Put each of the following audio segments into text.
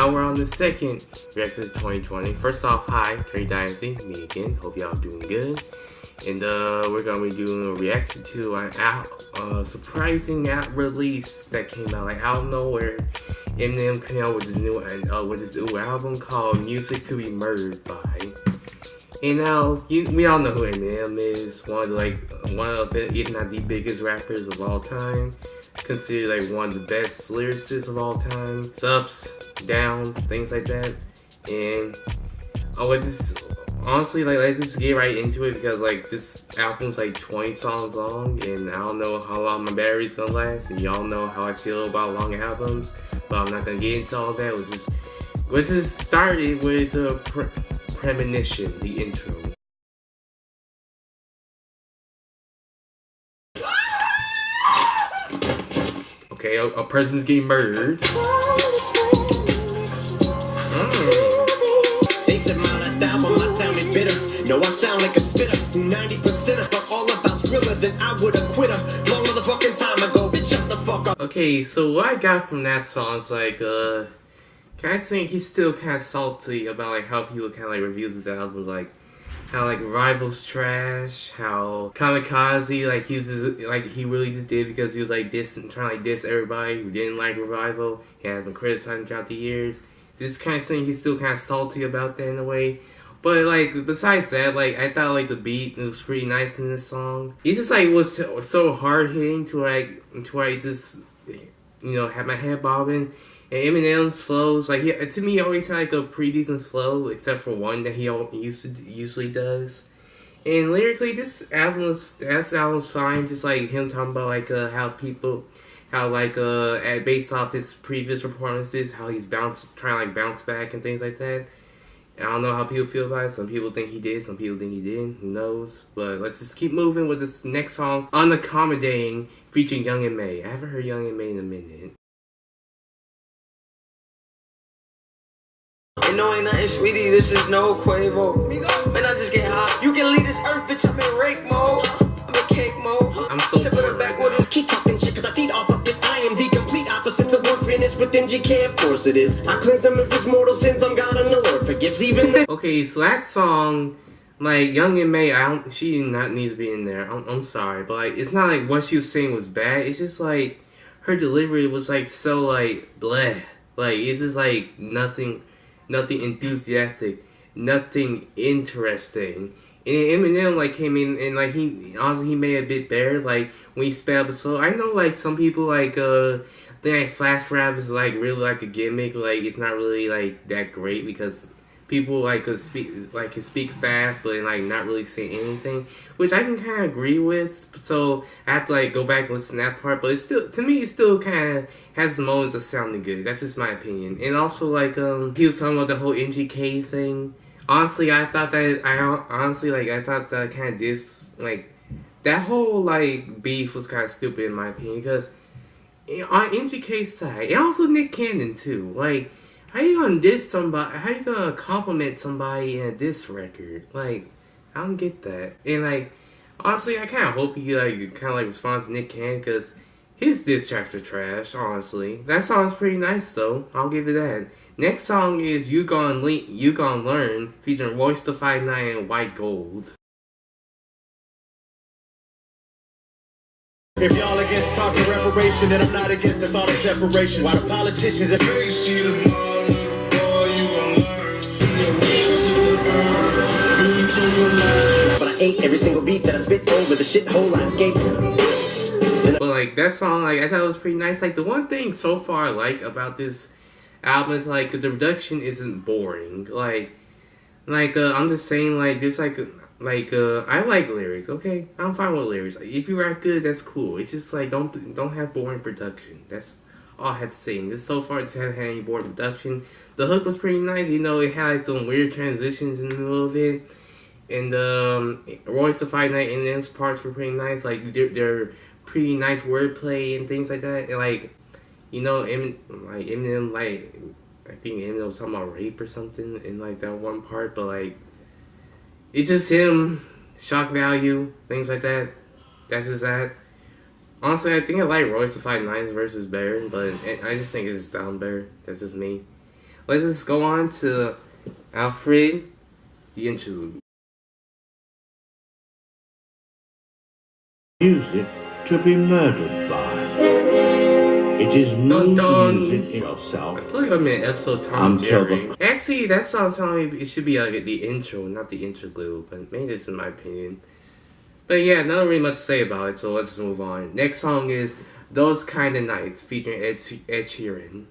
now we're on the second reaction 2020. First off, hi, Trey Dynasty, me again. Hope y'all doing good. And we're gonna be doing a reaction to an surprising app release that came out like out of nowhere. Eminem came out with his new album called "Music to Be Murdered By." And now we all know who Eminem is. One of the, if not the biggest rappers of all time. Considered like one of the best lyricists of all time. Ups, downs, things like that. And honestly, let's just get right into it because like this album's like 20 songs long, and I don't know how long my battery's gonna last. And y'all know how I feel about long albums, but I'm not gonna get into all that. Let's just start it with the premonition, the intro. Okay, a person's getting murdered. They said my last album, I sounded bitter. No, I sound like a spitter. 90% of her all about Thriller, then I would've quit her. Long motherfucking time ago, bitch, shut the fuck up. Okay, so what I got from that song is like, I think he's still kind of salty about like how people kind of like reviews his albums, like how like Rival's trash, how Kamikaze like he really just did because he was like trying to like diss everybody who didn't like Revival. He has been criticized throughout the years. This kind of thing he's still kind of salty about that in a way. But like besides that, like I thought like the beat was pretty nice in this song. It just like was so hard hitting to I just have my head bobbing. And Eminem's flows, like to me, he always had like a pretty decent flow, except for one that he usually does. And lyrically, this album's fine. Just like him talking about like based off his previous performances, how he's trying to like bounce back and things like that. And I don't know how people feel about it. Some people think he did, some people think he didn't. Who knows? But let's just keep moving with this next song, "Unaccommodating," featuring Young and May. I haven't heard Young and May in a minute. And no, ain't nothing, sweetie, this is no Quavo. Man, I just get hot. You can leave this earth, bitch, I'm in rake mode. I'm in cake mode. I'm so bored right now. Keep talking shit cause I feed off of it. I am the complete opposite. The word finished with MGK, of course it is. I cleanse them of his mortal sins. I'm God and the Lord forgives even the Okay, so that song, like Young and May, she did not need to be in there. I'm sorry, but like it's not like what she was saying was bad. It's just like her delivery was like so like bleh. Like it's just like nothing enthusiastic, nothing interesting. And Eminem like came in and like he made it a bit better. Like when he sped up his flow. I know like some people like think like flash rap is like really like a gimmick. Like it's not really like that great because people like can speak fast but like not really say anything, which I can kind of agree with. So I have to like go back and listen to that part. But it's still, to me, it still kind of has some moments of sounding good. That's just my opinion. And also like he was talking about the whole MGK thing. Honestly, I thought that kind of like that whole like beef was kind of stupid in my opinion because on MGK's side and also Nick Cannon too, like. How you gonna diss somebody? How you gonna compliment somebody in a diss record? Like, I don't get that. And like, honestly, I kind of hope he like responds to Nick Cannon because his diss tracks are trash. Honestly, that song's pretty nice though. I'll give it that. Next song is "You Gon' Learn" featuring Royce the 5'9" and White Gold. If y'all against talking reparation, then I'm not against the thought of separation. Why the politicians and see the ball, little boy, you gon' learn. But I ate every single beat that I spit over the shithole I escaped. But like that song, like I thought it was pretty nice. Like the one thing so far I like about this album is like the production isn't boring. I'm just saying like there's I like lyrics, okay? I'm fine with lyrics. Like, if you rap good, that's cool. It's just like don't have boring production. That's all I had to say. And this so far, it hasn't had any boring production. The hook was pretty nice. It had like some weird transitions in the middle of it. And Royce the 5'9" and Eminem's parts were pretty nice. Like they're pretty nice wordplay and things like that. And like Eminem, like I think Eminem was talking about rape or something in like that one part, but like. It's just him, shock value, things like that. That's just that. Honestly, I think I like Royce the 5'9's versus better, but I just think it's down better. That's just me. let's just go on to Alfred, the interlude. Music to be murdered by. It is Dun, me dun. using yourself. I feel like I'm in an episode of Tom and Jerry. Actually, that song sounds like it should be like the intro, not the interlude, but maybe that's in my opinion. But yeah, not really much to say about it, so let's move on. Next song is Those Kind of Nights, featuring Ed Sheeran.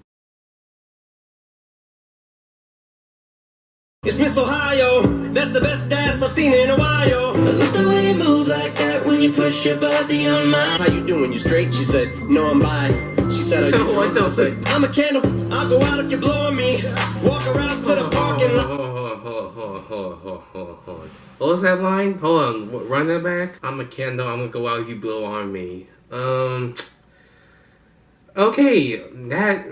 It's Miss Ohio, that's the best ass I've seen in a while. I love the way you move like that when you push your body on mine. How you doing? You straight? She said, no, I'm bi. She said, are you What drunk? the I said, I'm a candle. I'll go out if you're blowing me. Walk around to the parking lot. Hold. What was that line? Hold on, run that back. I'm a candle, I'm gonna go out if you blow on me. Okay, that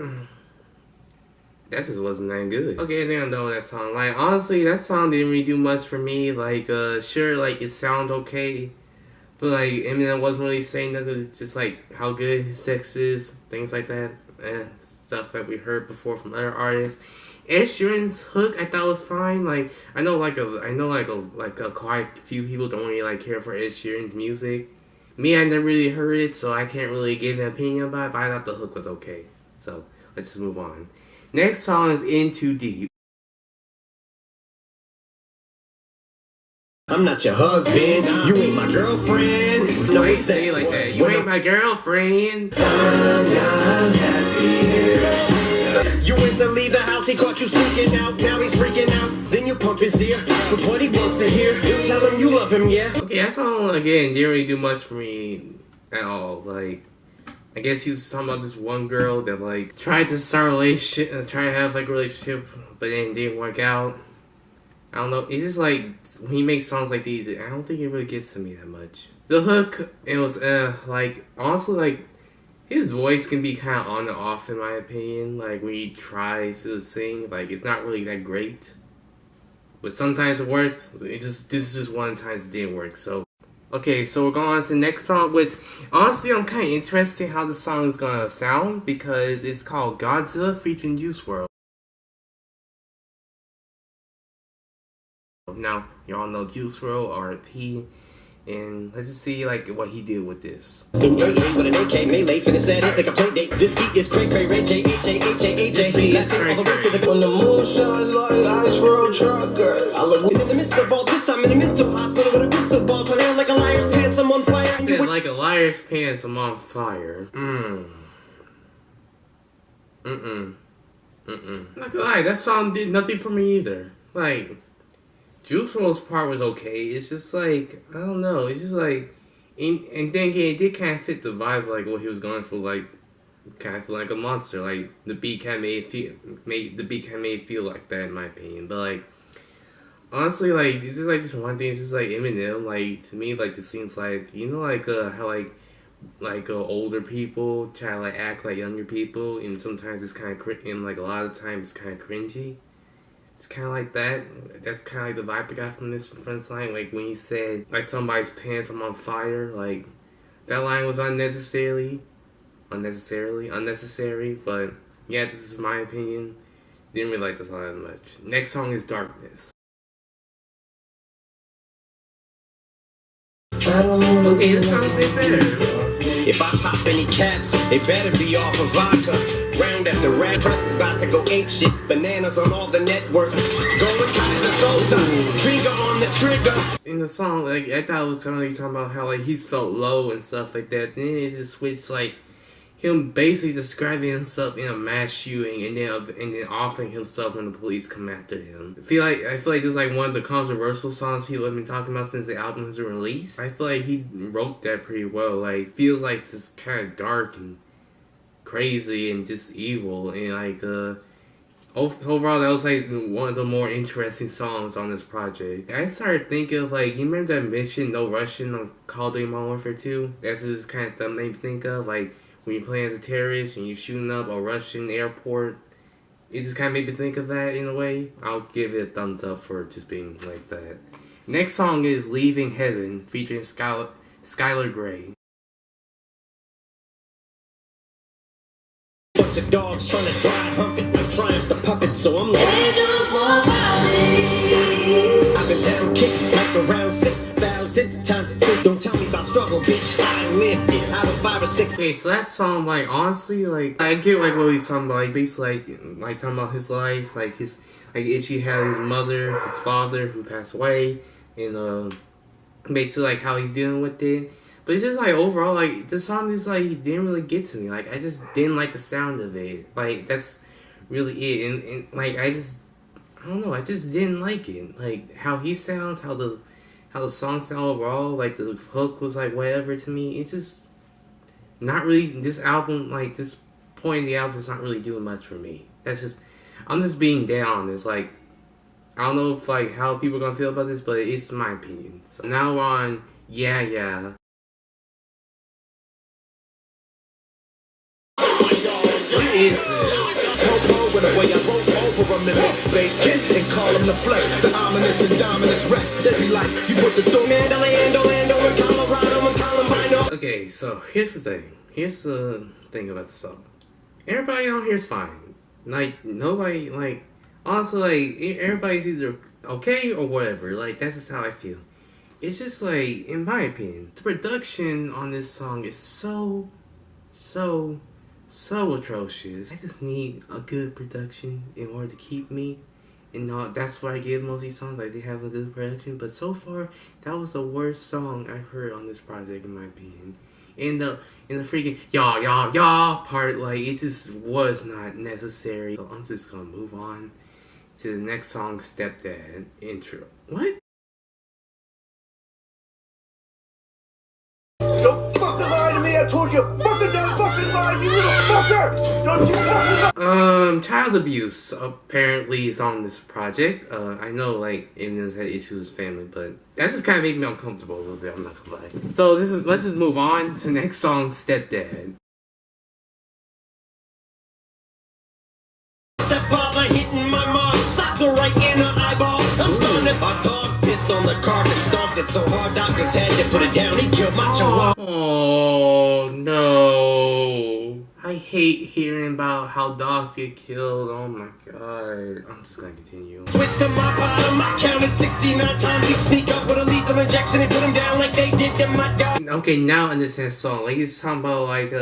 just wasn't that good. Okay, I think I know that song. Like, honestly, that song didn't really do much for me. Like, sure, like, it sounded okay. But, like, Eminem wasn't really saying nothing, just, like, how good his text is, things like that. Stuff that we heard before from other artists. Ed Sheeran's hook, I thought was fine. Like, I know quite a few people don't really, like, care for Ed Sheeran's music. Me, I never really heard it, so I can't really give an opinion about it, but I thought the hook was okay. So, let's just move on. Next song is In Too Deep. I'm not your husband, you ain't my girlfriend. No, Why you say it like that? You ain't my girlfriend. I'm not happy here. You went to leave the house, he caught you sneaking out. Now he's freaking out. Then you pump his ear with what he wants to hear. You tell him you love him, yeah. Okay, that song, again, didn't really do much for me at all. Like, I guess he was talking about this one girl that, like, tried to start a relationship, try to have, like, a relationship, but then it didn't work out. I don't know. It's just, like, when he makes songs like these, I don't think it really gets to me that much. The hook, it was, like, honestly, like, his voice can be kind of on and off, in my opinion. Like, when he tries to sing, like, it's not really that great. But sometimes it works. This is just one of the times it didn't work, so. Okay, so we're going on to the next song, which, honestly, I'm kind of interested in how the song is going to sound, because it's called Godzilla featuring Juice WRLD. Now, y'all know Juice WRLD, RP, and let's just see, like, what he did with this. In your game with an AK, melee, finna set it like a play date. This beat is cray cray, Ray J, H-A-H-A-H-A. Let's get all the way to the... When the moon shines like ice road trucker, I look... In the midst of all this, I'm in a mental hospital with a crystal ball. Turn out like a liar's pants, I'm on fire. I said, like a liar's pants, I'm on fire. Not gonna lie, that song did nothing for me either. Like, Juice WRLD's part was okay. It's just like, I don't know. It's just like, and then again, it did kind of fit the vibe, like what he was going for, like kind of feel like a monster. Like the beat kind of made it feel like that, in my opinion. But like, honestly, like it's just like this one thing. It's just like Eminem. Like to me, like this seems like, you know, like how like older people try to like act like younger people, and sometimes it's kind of and like a lot of times it's kind of cringy. It's kind of like that. That's kind of like the vibe I got from this line. Like when he said, like, somebody's pants, I'm on fire. Like, that line was unnecessary. But yeah, this is my opinion. Didn't really like this song that much. Next song is Darkness. Okay, this sounds a bit better. If I pop any caps, they better be off of vodka. Round after round, press is about to go ape shit. Bananas on all the networks. Going Kaiser Sosa, finger on the trigger. In the song, like, I thought it was kind of like talking about how, like, he's felt low and stuff like that. Then it just switched, like, him basically describing himself in a mass shooting and then offering himself when the police come after him. I feel like this is like one of the controversial songs people have been talking about since the album was released. I feel like he wrote that pretty well. Like, feels like just kind of dark and crazy and just evil, and like overall that was like one of the more interesting songs on this project. I started thinking of, like, you remember that mission No Russian on Call of Duty Modern Warfare 2? That's just kind of thing made me think of, like, when you're playing as a terrorist and you're shooting up a Russian airport. It just kind of made me think of that in a way. I'll give it a thumbs up for just being like that. Next song is Leaving Heaven, featuring Skylar Grey. bunch of dogs trying to dry hump it. I'm trying to puppet, so I'm like, I've been down kicked like around 6,000 times since. Don't tell me about struggle, bitch. I lived it. I was 5 or 6. Okay, so that song, like, honestly, like, I get, like, what he's talking about, like, basically, like talking about his life, like, Itchy had his mother, his father, who passed away, and, basically, like, how he's dealing with it. But it's just, like, overall, like, the song is, like, it didn't really get to me. Like, I just didn't like the sound of it. Like, that's really it. And like, I don't know, I just didn't like it. Like, how he sounds, how the song sound overall, like, the hook was, like, whatever to me. It's just not really, this album, like, this point in the album is not really doing much for me. That's just, I'm just being down. It's like, I don't know if, like, how people are gonna feel about this, but it's my opinion. So now we're on Yeah Yeah. What is this? With the way I roll over a minute, bacon and call them the flesh, the ominous and dominant rex. They be like, you put the two man, Orlando, and Colorado, and Columbine. Okay, so here's the thing. Here's the thing about the song. Everybody on here is fine. Like, nobody, like, honestly, like, everybody's either okay or whatever. Like, that's just how I feel. It's just, like, in my opinion, the production on this song is so atrocious. I just need a good production in order to keep me. And that's why I give most of these songs, like, they have a good production. But so far, that was the worst song I've heard on this project, in my opinion. In the freaking y'all part, like, it just was not necessary. So I'm just gonna move on to the next song, ft.Ed intro. What? Don't fucking lie to me, I told you, fucking don't fucking lie, you little fucker! Don't you fucking lie! Child abuse apparently is on this project. I know, like, Eminem's had issues with his family, but that just kind of made me uncomfortable a little bit, I'm not gonna lie. So let's just move on to the next song, ft.Ed. Stepfather hitting my mom, slapped her right in her eyeball. I'm starting to my dog pissed on the carpet. He stomped it so hard, doctors had to put it down. He killed my chihuahua. Oh no! I hate hearing about how dogs get killed. Oh my god! I'm just gonna continue. Switched to my bottom, I counted 69 times. He'd sneak up with a lethal injection and put him down like they did to my dog. Okay, now I understand the song. Like, it's talking about, like,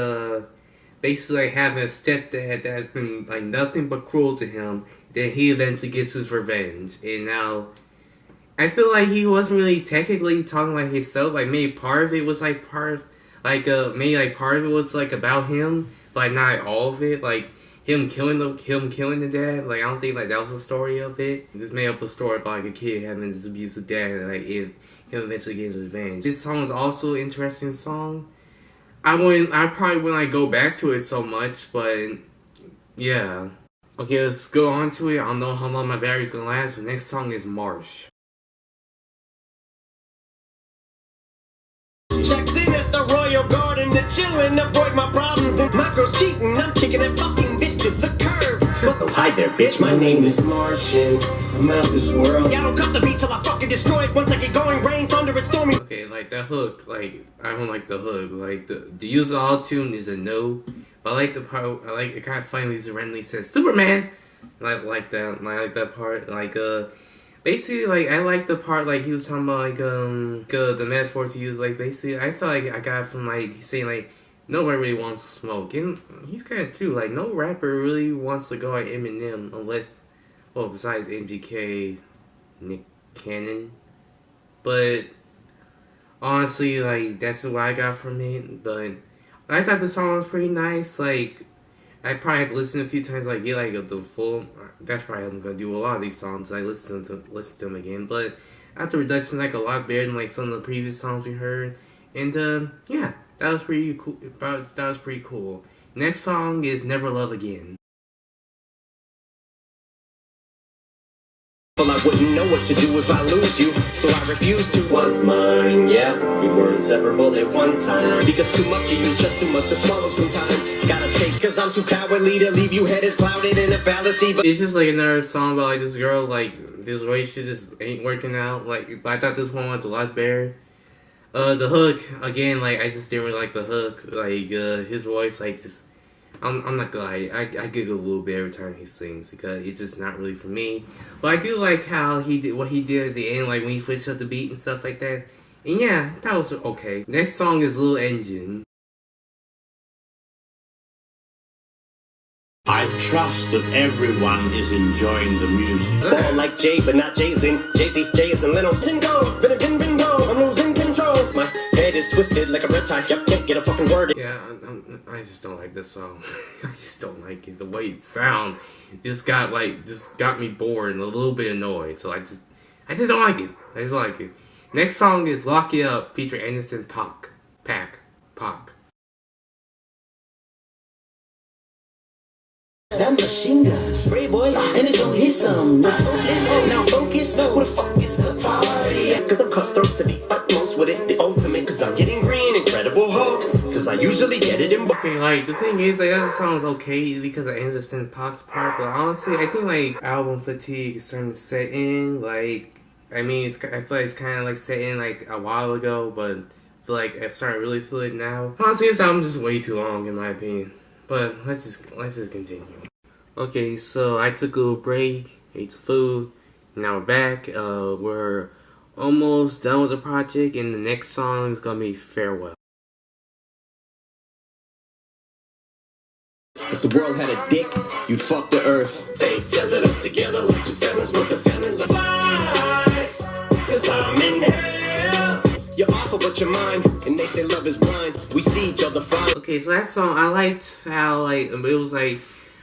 basically, like, having a stepdad that's been, like, nothing but cruel to him. Then he eventually gets his revenge. And now, I feel like he wasn't really technically talking like himself. Like, maybe part of it was, like, maybe, like, part of it was, like, about him. But, like, not all of it. Like, him killing the dad. Like, I don't think, like, that was the story of it. Just made up a story about, like, a kid having this abusive dad. And, like, him eventually getting his revenge. This song is also an interesting song. I probably wouldn't, like, go back to it so much, but yeah. Okay, let's go on to it. I don't know how long my battery's gonna last, but next song is Marsh. Checked in at the Royal Garden to chill and avoid my problems. And my girl's cheating, I'm kicking that fucking bitch to the curb. Oh, hi there, bitch, my name is Martian. I'm out this world. Yeah, I don't cut the beat till I fucking destroy it. Once I get going, rain, thunder, and stormy. Okay, like, that hook, like, I don't like the hook. Like, the use of auto-tune is a no. But I like the part, I like, it kind of funny randomly says, Superman! I like that part. Like, basically, like, I like the part, like, he was talking about, like, the metaphor to use, like, basically, I felt like I got it from, like, he's saying, like, nobody really wants smoke. And he's kind of true. Like, no rapper really wants to go at Eminem unless, well, besides MGK, Nick Cannon. But honestly, like, that's what I got from it. But I thought the song was pretty nice. Like, I probably have to listen a few times, like, get, like, the full. That's probably how I'm gonna do a lot of these songs. I listen to them again. But after reduction, like, a lot better than, like, some of the previous songs we heard. And yeah. That was pretty cool. That was pretty cool. Next song is Never Love Again. Well, I wouldn't know what to do if I lose you, so I refuse to. Was mine, yeah. We were inseparable at one time. Because too much of you's just too much to swallow sometimes. Gotta take, cause I'm too cowardly to leave you head is clouded in a fallacy. But it's just like another song about, like, this girl, like, this relationship just ain't working out. Like, I thought this one was a lot better. The hook, again, like, I just didn't really like the hook. Like, his voice, like, just I'm not gonna lie, I giggle a little bit every time he sings because it's just not really for me. But I do like how he did what he did at the end, like when he switched up the beat and stuff like that. And yeah, that was okay. Next song is Little Engine. I trust that everyone is enjoying the music. Ball like Jay, but not Jay-Z. Jay-Z, Jay is a little bingo. Bingo. I'm losing control. My head is twisted like a reptile. Yep, can't get a fucking word. Yeah, I just don't like this song. I just don't like it. The way it sounds just got me bored and a little bit annoyed. So I just don't like it. I just don't like it. Next song is Lock It Up featuring Anderson, Paak. That machine gun spray boy, and it's gon' hit some. Let's now focus. Where the fuck is the party? Cause I'm cutthroat to the utmost with it, the ultimate. Cause I'm getting green, Incredible Hulk. Cause I usually get it in. Okay, like the thing is, like that song is okay because of Anderson Paak's part, but honestly, I think like album fatigue is starting to set in. Like, I mean, I feel like it's kind of like set in like a while ago, but I feel like I'm starting to really feel it now. Honestly, this album is just way too long in my opinion. But let's just continue. Okay, so I took a little break, ate some food, now we're back. We're almost done with the project, and the next song is gonna be Farewell. If the world had a dick, you'd fuck the earth. They tethered us together like two families with the family life. Cause I'm in hell. You're awful but you're mine, and they say love is blind. We see each other fine. Okay, so that song, I liked how, like, it was, like,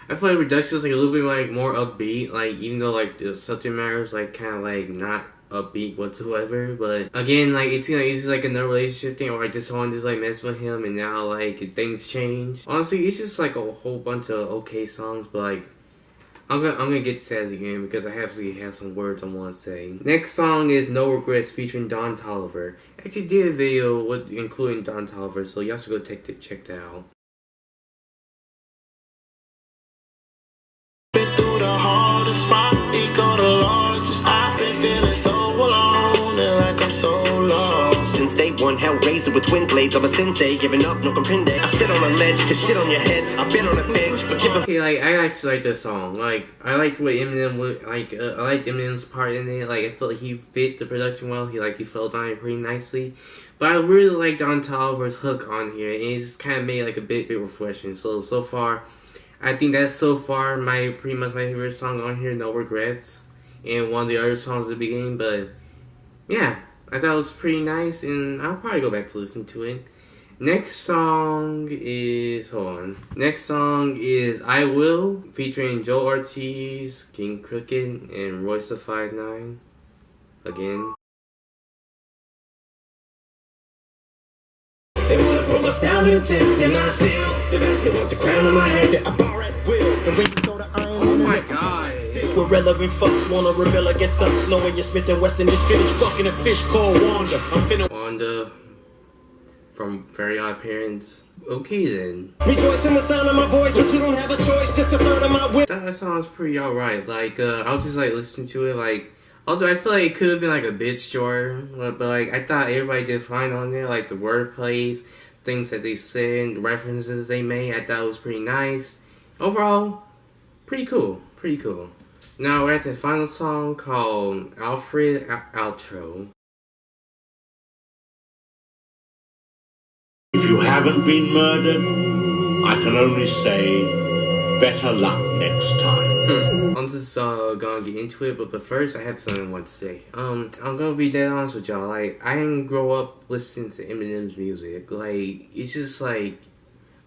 I feel like Reduction was, like, a little bit, like, more upbeat, like, even though, like, the subject matter is, like, kind of, like, not upbeat whatsoever, but, again, like, it's like, another relationship thing, or, like, this someone just, like, messed with him, and now, like, things change. Honestly, it's just, like, a whole bunch of okay songs, but, like, I'm gonna get to that again because I have some words I want to say. Next song is No Regrets featuring Don Toliver. I actually did a video with including Don Toliver, so y'all should go check that out. Been through the hardest spot, ego the largest. I've been feeling so alone and like I'm so lost. Since day one, Hellraiser with twin blades. I'm a sensei, giving up, no comprende. I sit on a ledge to shit on your heads. I've been on a bench, forgive them. Okay, like, I actually like this song. Like, I liked what Eminem would, like, I liked Eminem's part in it. Like, I felt like he fit the production well. He felt on it pretty nicely. But I really like Don Toliver's hook on here, and it just kind of made, like, a bit refreshing. So far, I think that's so far pretty much my favorite song on here, No Regrets. And one of the other songs at the beginning, but, yeah. I thought it was pretty nice, and I'll probably go back to listen to it. Next song is, Next song is I Will, featuring Joel Ortiz, King Crooked, and Royce the 5'9". Again. They wanna put my style to the test, and I still the best. They want the crown on my head. I bar at will, and when you throw the iron Oh my god. We're relevant fucks wanna rebel against us, knowing you're Smith and Wesson. Just finished fucking a fish called Wanda. I'm finna Wanda from Very Odd Parents. Okay then. rejoice in the sound of my voice, but you don't have a choice. Just a third of my will. That song's pretty alright. Like, I'll just like listen to it. Like, although I feel like it could have been like a bit shorter, but like I thought everybody did fine on there. Like the word plays, things that they said, references they made, I thought it was pretty nice. Overall, pretty cool. Now we're at the final song called Alfred Outro. If you haven't been murdered, I can only say, better luck next time. I'm just gonna get into it, but first I have something I want to say. I'm gonna be dead honest with y'all. Like, I didn't grow up listening to Eminem's music. Like, it's just like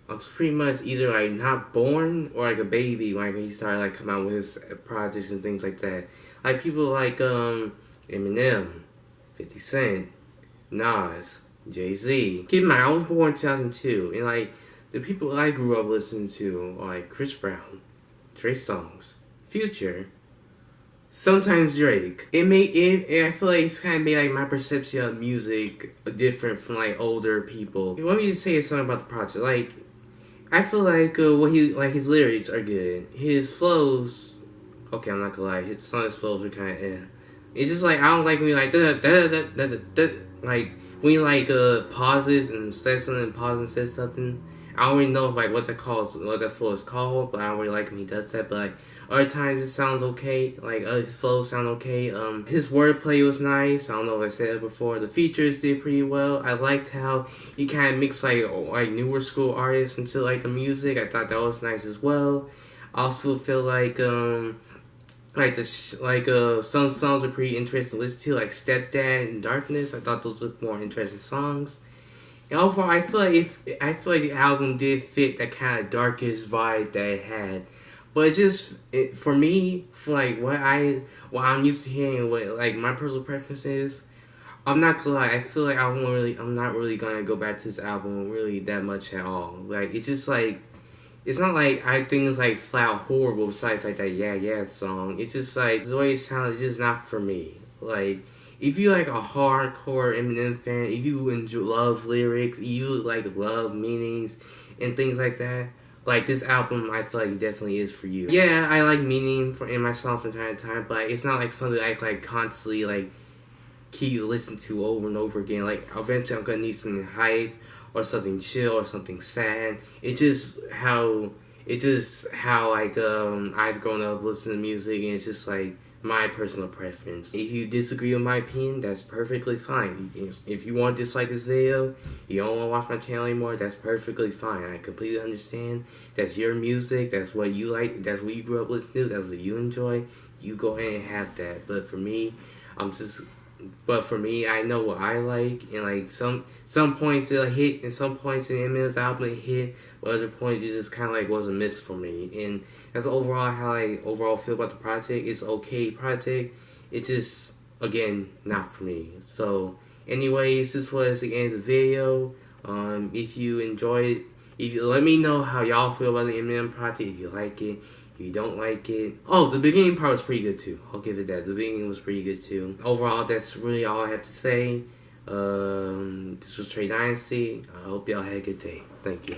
I was pretty much either like not born or like a baby when he started like coming out with his projects and things like that. Like people like Eminem, 50 Cent, Nas, Jay-Z. Keep in mind, I was born in 2002, and like the people I grew up listening to are like Chris Brown, Trey Songz, Future, sometimes Drake. I feel like it's kind of made like my perception of music different from like older people. Let me just say something about the project. Like, I feel like his lyrics are good. His flows, okay, I'm not gonna lie, some of his flows are kind of eh. It's just like I don't like when he like like when he like pauses and says something, pauses and says something. I I don't really know like what that flow is called, but I don't really like when he does that. But like other times it sounds okay. Like his flows sound okay. His wordplay was nice. I don't know if I said it before. The features did pretty well. I liked how he kind of mixed like newer school artists into like the music. I thought that was nice as well. I also feel like some songs are pretty interesting to listen to, like Stepdad and Darkness. I thought those looked more interesting songs. And overall, I feel like the album did fit that kind of darkest vibe that it had. But for me, for like what I'm used to hearing, what like my personal preference is, I'm not gonna lie. I feel like I'm not really gonna go back to this album really that much at all. Like it's just like, it's not like I think it's like flat horrible besides like that Yeah song. It's just like the way it sounds is just not for me. Like if you like a hardcore Eminem fan, if you love lyrics, if you like love meanings and things like that, like this album I feel like it definitely is for you. Yeah, I like meaning in my song from time to time, but it's not like something I like constantly like keep listening to over and over again. Like eventually I'm gonna need something hype or something chill or something sad. It's just how like I've grown up listening to music, and it's just like my personal preference. If you disagree with my opinion, that's perfectly fine. If you want to dislike this video, you don't want to watch my channel anymore, that's perfectly fine. I completely understand. That's your music, that's what you like, that's what you grew up listening to, that's what you enjoy. You go ahead and have that. But for me, I know what I like, and like some points it'll hit, and some points in Eminem's album it hit, but other points it just kind of like was a miss for me. And that's overall how I feel about the project. It's okay project. It's just, again, not for me. So, anyways, this was the end of the video. If you enjoyed it, let me know how y'all feel about the Eminem project. If you like it, if you don't like it. Oh, the beginning part was pretty good too. I'll give it that. The beginning was pretty good too. Overall, that's really all I have to say. This was Trey Dynasty. I hope y'all had a good day. Thank you.